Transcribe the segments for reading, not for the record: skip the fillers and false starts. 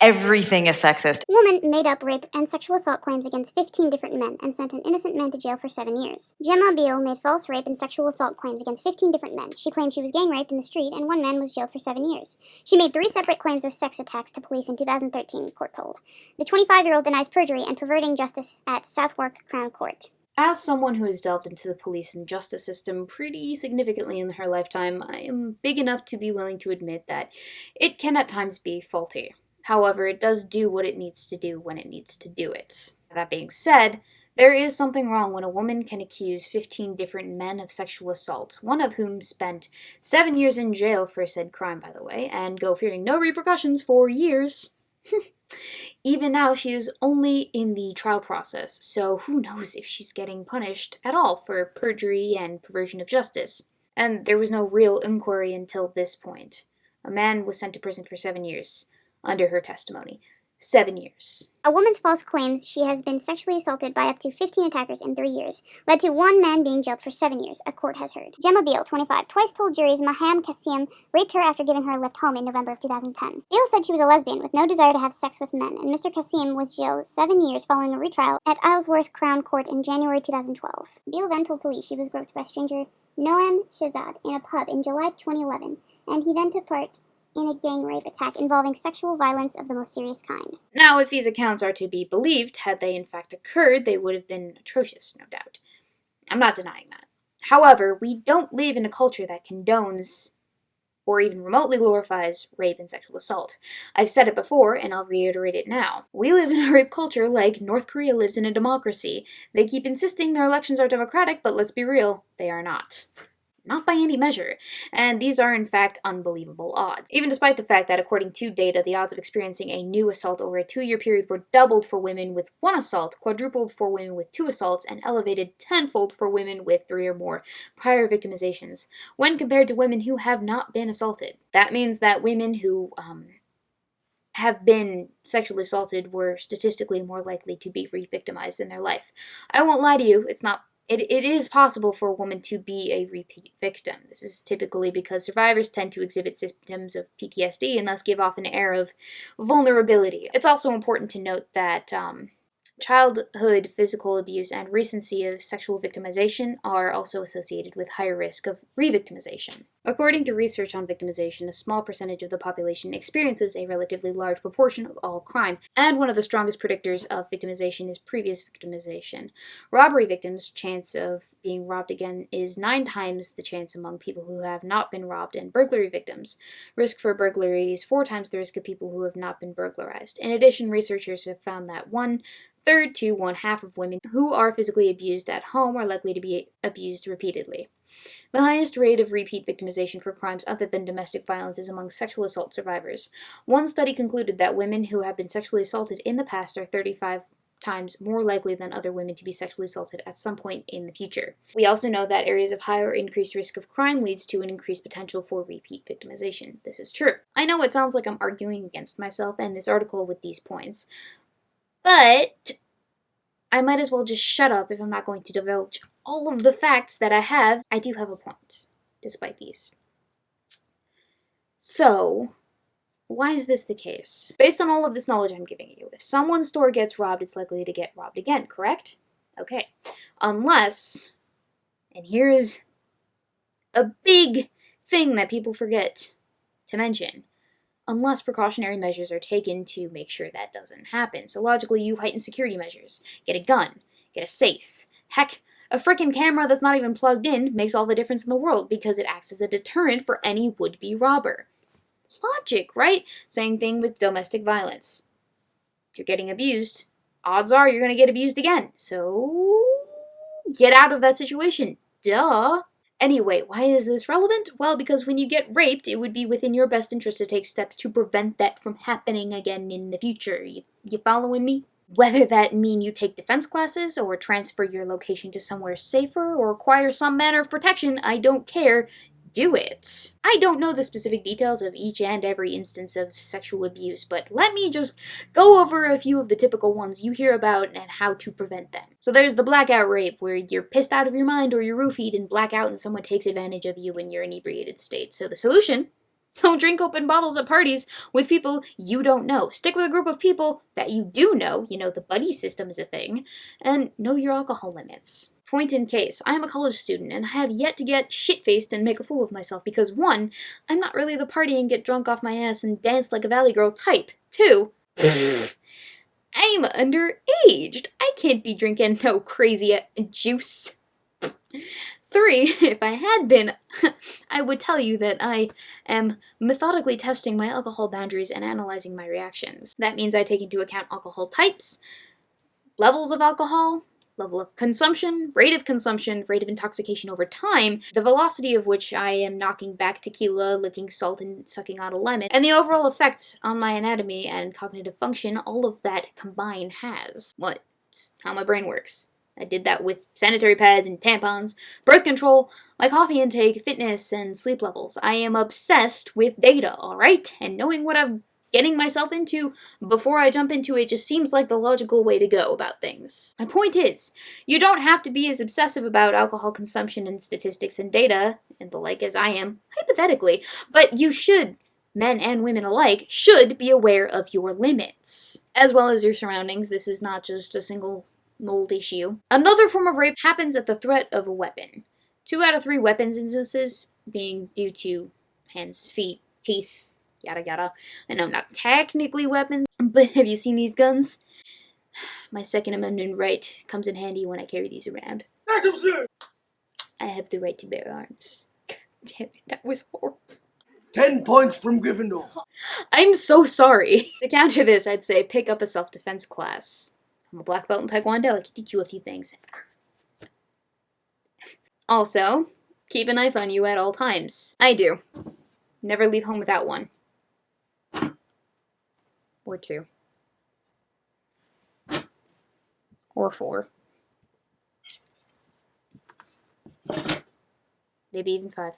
Everything is sexist. Woman made up rape and sexual assault claims against 15 different men and sent an innocent man to jail for 7 years. Gemma Beale made false rape and sexual assault claims against 15 different men. She claimed she was gang raped in the street, and one man was jailed for 7 years. She made 3 separate claims of sex attacks to police in 2013, court told. The 25-year-old denies perjury and perverting justice at Southwark Crown Court. As someone who has delved into the police and justice system pretty significantly in her lifetime, I am big enough to be willing to admit that it can at times be faulty. However, it does do what it needs to do when it needs to do it. That being said, there is something wrong when a woman can accuse 15 different men of sexual assault, one of whom spent 7 years in jail for said crime, by the way, and go fearing no repercussions for years. Even now, she is only in the trial process, so who knows if she's getting punished at all for perjury and perversion of justice. And there was no real inquiry until this point. A man was sent to prison for 7 years. Under her testimony. 7 years. A woman's false claims she has been sexually assaulted by up to 15 attackers in 3 years led to one man being jailed for 7 years, a court has heard. Gemma Beale, 25, twice told juries Maham Kassim raped her after giving her a lift home in November of 2010. Beale said she was a lesbian with no desire to have sex with men, and Mr. Kassim was jailed 7 years following a retrial at Isleworth Crown Court in January 2012. Beale then told police she was groped by stranger Noam Shahzad in a pub in July 2011, and he then took part in a gang rape attack involving sexual violence of the most serious kind. Now, if these accounts are to be believed, had they in fact occurred, they would have been atrocious, no doubt. I'm not denying that. However, we don't live in a culture that condones or even remotely glorifies rape and sexual assault. I've said it before, and I'll reiterate it now. We live in a rape culture like North Korea lives in a democracy. They keep insisting their elections are democratic, but let's be real, they are not. Not by any measure, and these are in fact unbelievable odds. Even despite the fact that according to data, the odds of experiencing a new assault over a 2-year period were doubled for women with 1 assault, quadrupled for women with 2 assaults, and elevated tenfold for women with 3 or more prior victimizations, when compared to women who have not been assaulted. That means that women who have been sexually assaulted were statistically more likely to be re-victimized in their life. I won't lie to you, It is possible for a woman to be a repeat victim. This is typically because survivors tend to exhibit symptoms of PTSD and thus give off an air of vulnerability. It's also important to note that childhood physical abuse and recency of sexual victimization are also associated with higher risk of re-victimization. According to research on victimization, a small percentage of the population experiences a relatively large proportion of all crime, and one of the strongest predictors of victimization is previous victimization. Robbery victims' chance of being robbed again is 9 times the chance among people who have not been robbed, and burglary victims' risk for burglary is 4 times the risk of people who have not been burglarized. In addition, researchers have found that 1/3 to 1/2 of women who are physically abused at home are likely to be abused repeatedly. The highest rate of repeat victimization for crimes other than domestic violence is among sexual assault survivors. One study concluded that women who have been sexually assaulted in the past are 35 times more likely than other women to be sexually assaulted at some point in the future. We also know that areas of higher increased risk of crime leads to an increased potential for repeat victimization. This is true. I know it sounds like I'm arguing against myself and this article with these points, but I might as well just shut up if I'm not going to divulge all of the facts that I have. I do have a point, despite these. So, why is this the case? Based on all of this knowledge I'm giving you, if someone's store gets robbed, it's likely to get robbed again, correct? Okay. Unless, and here is a big thing that people forget to mention, unless precautionary measures are taken to make sure that doesn't happen. So logically, you heighten security measures. Get a gun. Get a safe. Heck, a frickin' camera that's not even plugged in makes all the difference in the world because it acts as a deterrent for any would-be robber. Logic, right? Same thing with domestic violence. If you're getting abused, odds are you're going to get abused again. So, get out of that situation. Duh. Anyway, why is this relevant? Well, because when you get raped, it would be within your best interest to take steps to prevent that from happening again in the future. You following me? Whether that mean you take defense classes, or transfer your location to somewhere safer, or acquire some manner of protection, I don't care. Do it. I don't know the specific details of each and every instance of sexual abuse, but let me just go over a few of the typical ones you hear about and how to prevent them. So there's the blackout rape, where you're pissed out of your mind or you're roofied and black out and someone takes advantage of you in your inebriated state. So the solution Don't drink open bottles at parties with people you don't know. Stick with a group of people that you do know. You know, the buddy system is a thing. And know your alcohol limits. Point in case, I am a college student and I have yet to get shit-faced and make a fool of myself because 1, I'm not really the party and get drunk off my ass and dance like a valley girl type. 2, I'm underaged. I can't be drinking no crazy juice. 3, if I had been, I would tell you that I am methodically testing my alcohol boundaries and analyzing my reactions. That means I take into account alcohol types, levels of alcohol, level of consumption, rate of intoxication over time, the velocity of which I am knocking back tequila, licking salt, and sucking out a lemon, and the overall effects on my anatomy and cognitive function all of that combined has. It's how my brain works. I did that with sanitary pads and tampons, birth control, my coffee intake, fitness, and sleep levels. I am obsessed with data, alright? And knowing what I'm getting myself into before I jump into it just seems like the logical way to go about things. My point is, you don't have to be as obsessive about alcohol consumption and statistics and data and the like as I am, hypothetically, but you should, men and women alike, should be aware of your limits, as well as your surroundings. This is not just a single mold issue. Another form of rape happens at the threat of a weapon. 2 out of 3 weapons instances being due to hands, feet, teeth, yada yada. I know not technically weapons, but have you seen these guns? My Second Amendment right comes in handy when I carry these around. That's absurd! I have the right to bear arms. God damn it, that was horrible. 10 points from Gryffindor. I'm so sorry. To counter this, I'd say pick up a self-defense class. I'm a black belt in Taekwondo, I can teach you a few things. Also, keep a knife on you at all times. I do. Never leave home without one. Or 2. Or 4. Maybe even 5.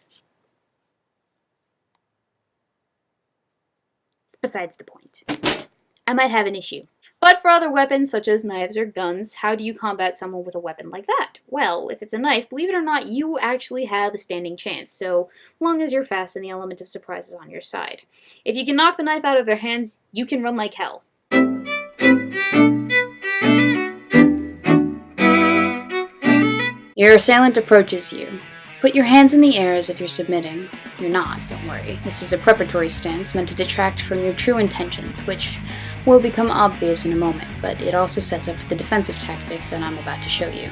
It's besides the point. I might have an issue. But for other weapons, such as knives or guns, how do you combat someone with a weapon like that? Well, if it's a knife, believe it or not, you actually have a standing chance, so long as you're fast and the element of surprise is on your side. If you can knock the knife out of their hands, you can run like hell. Your assailant approaches you. Put your hands in the air as if you're submitting. You're not, don't worry. This is a preparatory stance meant to detract from your true intentions, which will become obvious in a moment, but it also sets up for the defensive tactic that I'm about to show you.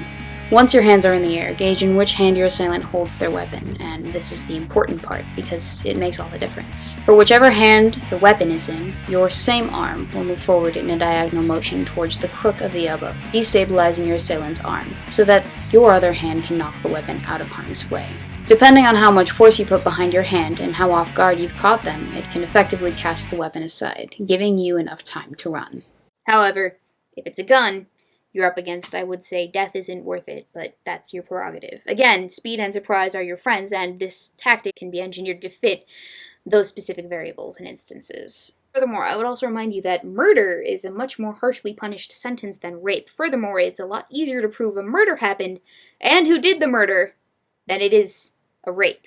Once your hands are in the air, gauge in which hand your assailant holds their weapon, and this is the important part because it makes all the difference. For whichever hand the weapon is in, your same arm will move forward in a diagonal motion towards the crook of the elbow, destabilizing your assailant's arm, so that your other hand can knock the weapon out of harm's way. Depending on how much force you put behind your hand and how off guard you've caught them, it can effectively cast the weapon aside, giving you enough time to run. However, if it's a gun, you're up against, I would say, death isn't worth it, but that's your prerogative. Again, speed and surprise are your friends, and this tactic can be engineered to fit those specific variables and instances. Furthermore, I would also remind you that murder is a much more harshly punished sentence than rape. Furthermore, it's a lot easier to prove a murder happened, and who did the murder, than it is a rape.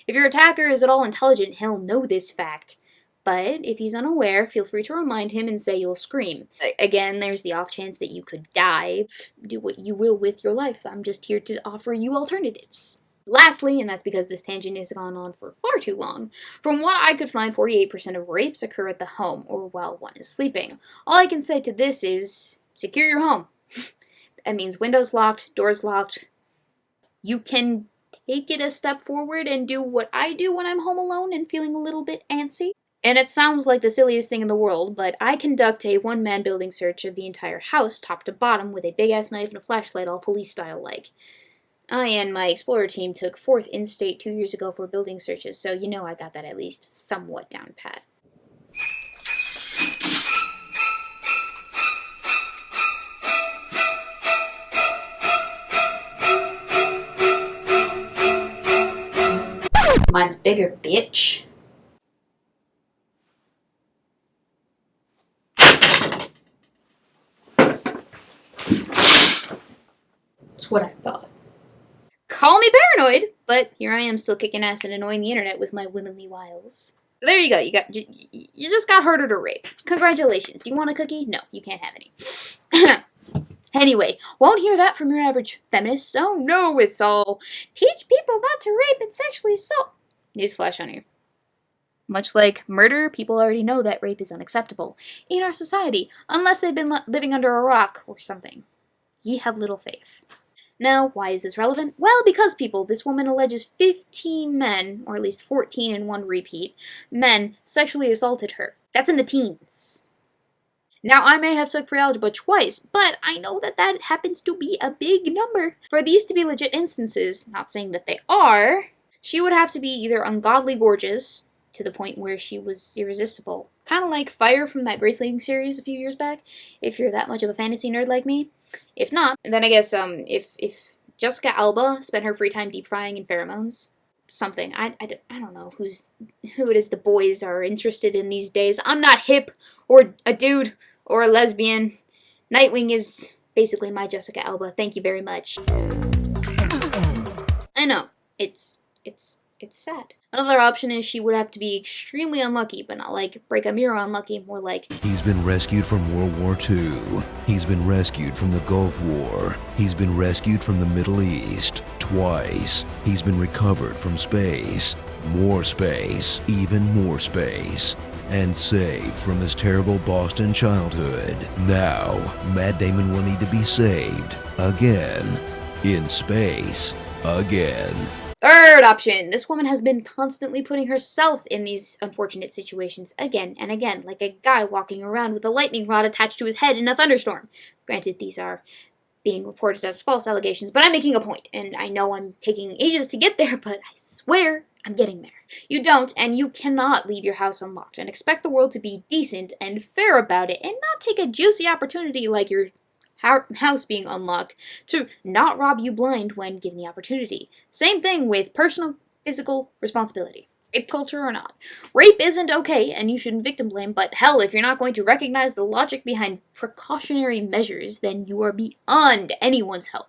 If your attacker is at all intelligent, he'll know this fact. But if he's unaware, feel free to remind him and say you'll scream. Again, there's the off chance that you could die. Do what you will with your life. I'm just here to offer you alternatives. Lastly, and that's because this tangent has gone on for far too long, from what I could find, 48% of rapes occur at the home or while one is sleeping. All I can say to this is, secure your home. That means windows locked, doors locked. You can take it a step forward and do what I do when I'm home alone and feeling a little bit antsy. And it sounds like the silliest thing in the world, but I conduct a one-man building search of the entire house, top to bottom, with a big-ass knife and a flashlight, all police-style-like. I and my Explorer team took 4th in-state 2 years ago for building searches, so you know I got that at least somewhat down pat. Mine's bigger, bitch. That's what I thought. Call me paranoid, but here I am still kicking ass and annoying the internet with my womanly wiles. So there you go. You just got heard or raped. Congratulations. Do you want a cookie? No, you can't have any. Anyway, won't hear that from your average feminist. Oh no, it's all teach people not to rape and sexually assault. Newsflash on you. Much like murder, people already know that rape is unacceptable in our society, unless they've been living under a rock or something. Ye have little faith. Now, why is this relevant? Well, because, people, this woman alleges 15 men, or at least 14 in one repeat, men sexually assaulted her. That's in the teens. Now, I may have took pre-algebra twice, but I know that that happens to be a big number. For these to be legit instances, not saying that they are, she would have to be either ungodly gorgeous, to the point where she was irresistible. Kind of like Fire from that Graceling series a few years back, if you're that much of a fantasy nerd like me. If not, then I guess if Jessica Alba spent her free time deep frying in pheromones, something. I don't know who it is the boys are interested in these days. I'm not hip or a dude or a lesbian. Nightwing is basically my Jessica Alba. Thank you very much. I know, it's sad. Another option is she would have to be extremely unlucky, but not like break a mirror unlucky, more like he's been rescued from World War II. He's been rescued from the Gulf War. He's been rescued from the Middle East twice. He's been recovered from space, more space, even more space, and saved from his terrible Boston childhood. Now, Matt Damon will need to be saved again in space again. Third option. This woman has been constantly putting herself in these unfortunate situations again and again, like a guy walking around with a lightning rod attached to his head in a thunderstorm. Granted, these are being reported as false allegations, but I'm making a point, and I know I'm taking ages to get there, but I swear I'm getting there. You don't, and you cannot leave your house unlocked and expect the world to be decent and fair about it and not take a juicy opportunity like your house being unlocked to not rob you blind when given the opportunity. Same thing with personal physical responsibility. Rape culture or not. Rape isn't okay and you shouldn't victim blame, but hell, if you're not going to recognize the logic behind precautionary measures, then you are beyond anyone's help.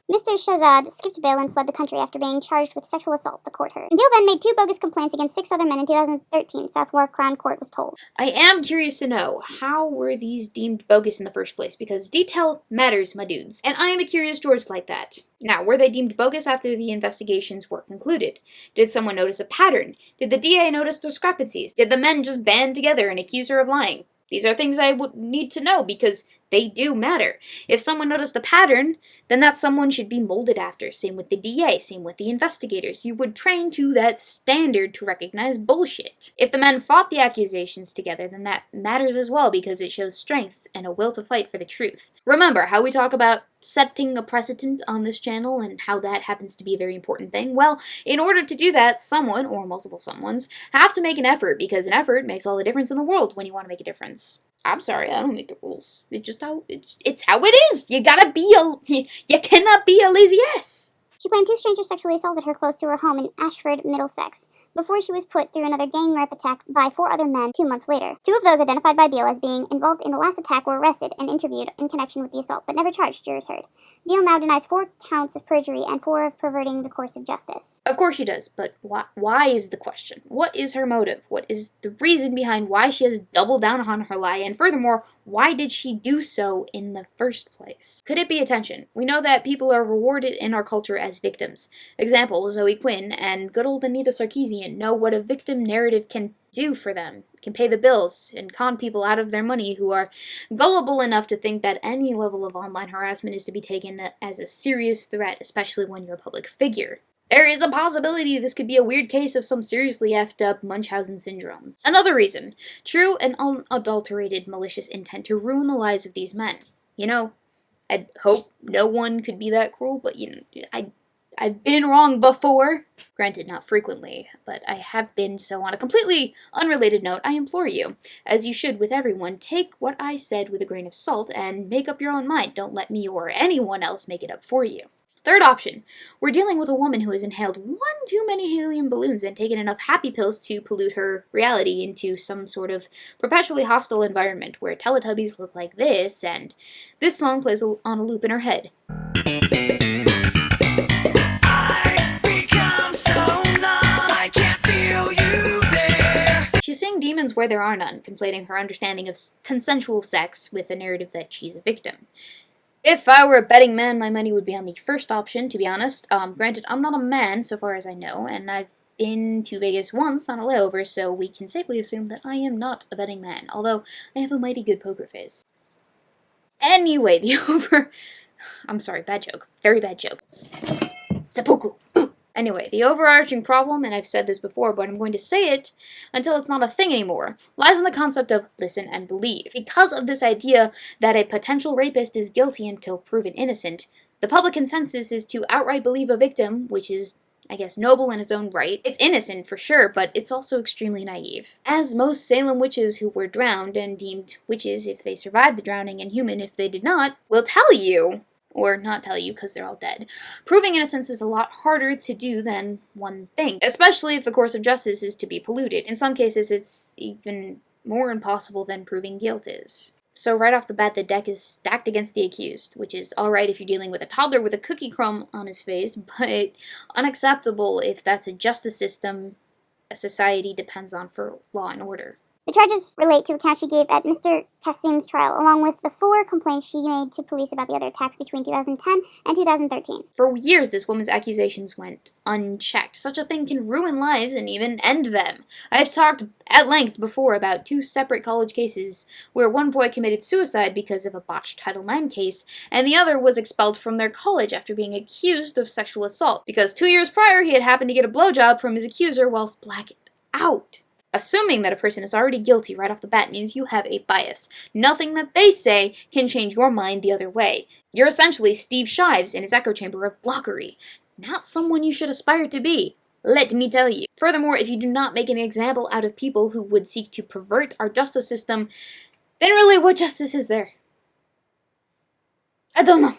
Mr. Shahzad skipped bail and fled the country after being charged with sexual assault, the court heard. Beale then made 2 bogus complaints against 6 other men in 2013, Southwark Crown Court was told. I am curious to know, how were these deemed bogus in the first place? Because detail matters, my dudes. And I am a curious George like that. Now, were they deemed bogus after the investigations were concluded? Did someone notice a pattern? Did the DA notice discrepancies? Did the men just band together and accuse her of lying? These are things I would need to know because they do matter. If someone noticed a pattern, then that someone should be molded after. Same with the DA, same with the investigators. You would train to that standard to recognize bullshit. If the men fought the accusations together, then that matters as well because it shows strength and a will to fight for the truth. Remember how we talk about setting a precedent on this channel and how that happens to be a very important thing? Well, in order to do that, someone, or multiple someones, have to make an effort because an effort makes all the difference in the world when you want to make a difference. I'm sorry, I don't make the rules. It's just how it's how it is. You cannot be a lazy ass. She claimed 2 strangers sexually assaulted her close to her home in Ashford, Middlesex, before she was put through another gang rape attack by 4 other men 2 months later. 2 of those identified by Beale as being involved in the last attack were arrested and interviewed in connection with the assault, but never charged, jurors heard. Beale now denies 4 counts of perjury and 4 of perverting the course of justice. Of course she does, but why is the question? What is her motive? What is the reason behind why she has doubled down on her lie? And furthermore, why did she do so in the first place? Could it be attention? We know that people are rewarded in our culture as victims. Example, Zoe Quinn and good old Anita Sarkeesian know what a victim narrative can do for them. It can pay the bills and con people out of their money who are gullible enough to think that any level of online harassment is to be taken as a serious threat, especially when you're a public figure. There is a possibility this could be a weird case of some seriously effed up Munchausen syndrome. Another reason, true and unadulterated malicious intent to ruin the lives of these men. You know, I'd hope no one could be that cruel, but I've been wrong before. Granted, not frequently, but I have been, so on a completely unrelated note, I implore you, as you should with everyone, take what I said with a grain of salt and make up your own mind. Don't let me or anyone else make it up for you. Third option, we're dealing with a woman who has inhaled 1 too many helium balloons and taken enough happy pills to pollute her reality into some sort of perpetually hostile environment where Teletubbies look like this and this song plays on a loop in her head. She's seeing demons where there are none, conflating her understanding of consensual sex with the narrative that she's a victim. If I were a betting man, my money would be on the first option, to be honest. Granted, I'm not a man, so far as I know, and I've been to Vegas once on a layover, so we can safely assume that I am not a betting man, although I have a mighty good poker face. Anyway, I'm sorry, bad joke. Very bad joke. Seppuku. Anyway, the overarching problem, and I've said this before, but I'm going to say it until it's not a thing anymore, lies in the concept of listen and believe. Because of this idea that a potential rapist is guilty until proven innocent, the public consensus is to outright believe a victim, which is, I guess, noble in its own right. It's innocent for sure, but it's also extremely naive. As most Salem witches who were drowned and deemed witches if they survived the drowning and human if they did not, will tell you, or not tell you because they're all dead. Proving innocence is a lot harder to do than one thinks, especially if the course of justice is to be polluted. In some cases, it's even more impossible than proving guilt is. So right off the bat, the deck is stacked against the accused, which is alright if you're dealing with a toddler with a cookie crumb on his face, but unacceptable if that's a justice system a society depends on for law and order. The charges relate to accounts she gave at Mr. Kasim's trial, along with the 4 complaints she made to police about the other attacks between 2010 and 2013. For years, this woman's accusations went unchecked. Such a thing can ruin lives and even end them. I've talked at length before about 2 separate college cases where one boy committed suicide because of a botched Title IX case, and the other was expelled from their college after being accused of sexual assault, because 2 years prior he had happened to get a blowjob from his accuser whilst blacked out. Assuming that a person is already guilty right off the bat means you have a bias. Nothing that they say can change your mind the other way. You're essentially Steve Shives in his echo chamber of blockery. Not someone you should aspire to be, let me tell you. Furthermore, if you do not make an example out of people who would seek to pervert our justice system, then really what justice is there? I don't know.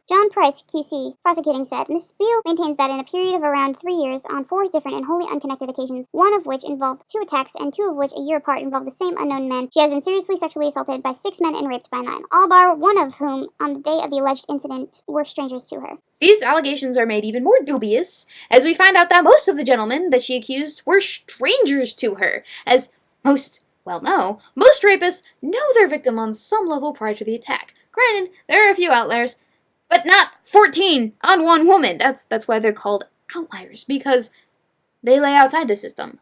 John Price, QC, prosecuting, said, Ms. Beale maintains that in a period of around 3 years, on 4 different and wholly unconnected occasions, one of which involved 2 attacks and 2 of which a year apart involved the same unknown men, she has been seriously sexually assaulted by 6 men and raped by 9, all bar one of whom, on the day of the alleged incident, were strangers to her. These allegations are made even more dubious, as we find out that most of the gentlemen that she accused were strangers to her, as most rapists know their victim on some level prior to the attack. Granted, there are a few outliers, but not 14 on one woman. That's why they're called outliers, because they lay outside the system,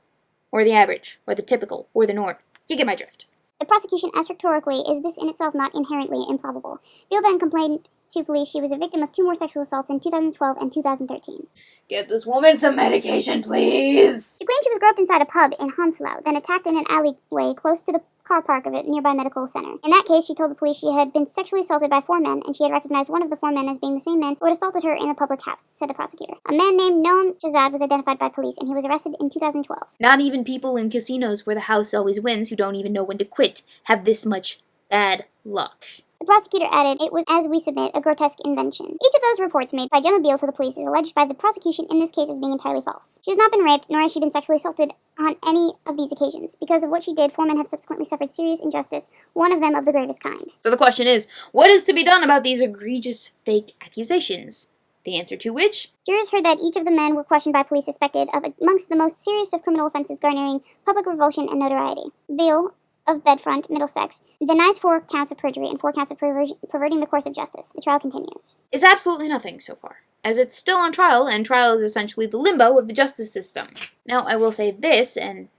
or the average, or the typical, or the norm. You get my drift. The prosecution asked rhetorically, is this in itself not inherently improbable? Beale then complained to police she was a victim of 2 more sexual assaults in 2012 and 2013. Get this woman some medication, please! She claimed she was groped inside a pub in Hounslow, then attacked in an alleyway close to the car park of a nearby medical center. In that case, she told the police she had been sexually assaulted by 4 men, and she had recognized one of the 4 men as being the same men who had assaulted her in a public house, said the prosecutor. A man named Noam Shazad was identified by police, and he was arrested in 2012. Not even people in casinos where the house always wins who don't even know when to quit have this much bad luck. The prosecutor added, it was, as we submit, a grotesque invention. Each of those reports made by Gemma Beale to the police is alleged by the prosecution in this case as being entirely false. She has not been raped, nor has she been sexually assaulted on any of these occasions. Because of what she did, 4 men have subsequently suffered serious injustice, one of them of the gravest kind. So the question is, what is to be done about these egregious fake accusations? The answer to which? Jurors heard that each of the men were questioned by police suspected of amongst the most serious of criminal offenses garnering public revulsion and notoriety. Beale, of Bedfront, Middlesex, denies 4 counts of perjury and 4 counts of perverting the course of justice. The trial continues. Is absolutely nothing so far, as it's still on trial, and trial is essentially the limbo of the justice system. Now, I will say this, and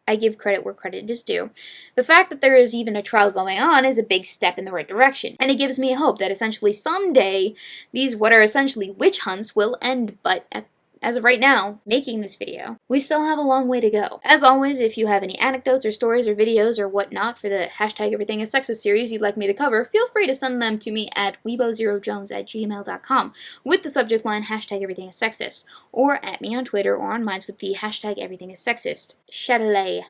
I give credit where credit is due. The fact that there is even a trial going on is a big step in the right direction, and it gives me hope that essentially someday these what are essentially witch hunts will end, but as of right now, making this video, we still have a long way to go. As always, if you have any anecdotes or stories or videos or whatnot for the hashtag Everything is Sexist series you'd like me to cover, feel free to send them to me at weebo0jones@gmail.com with the subject line hashtag Everything is Sexist, or at me on Twitter or on Minds with the hashtag Everything is Sexist. Chatelet.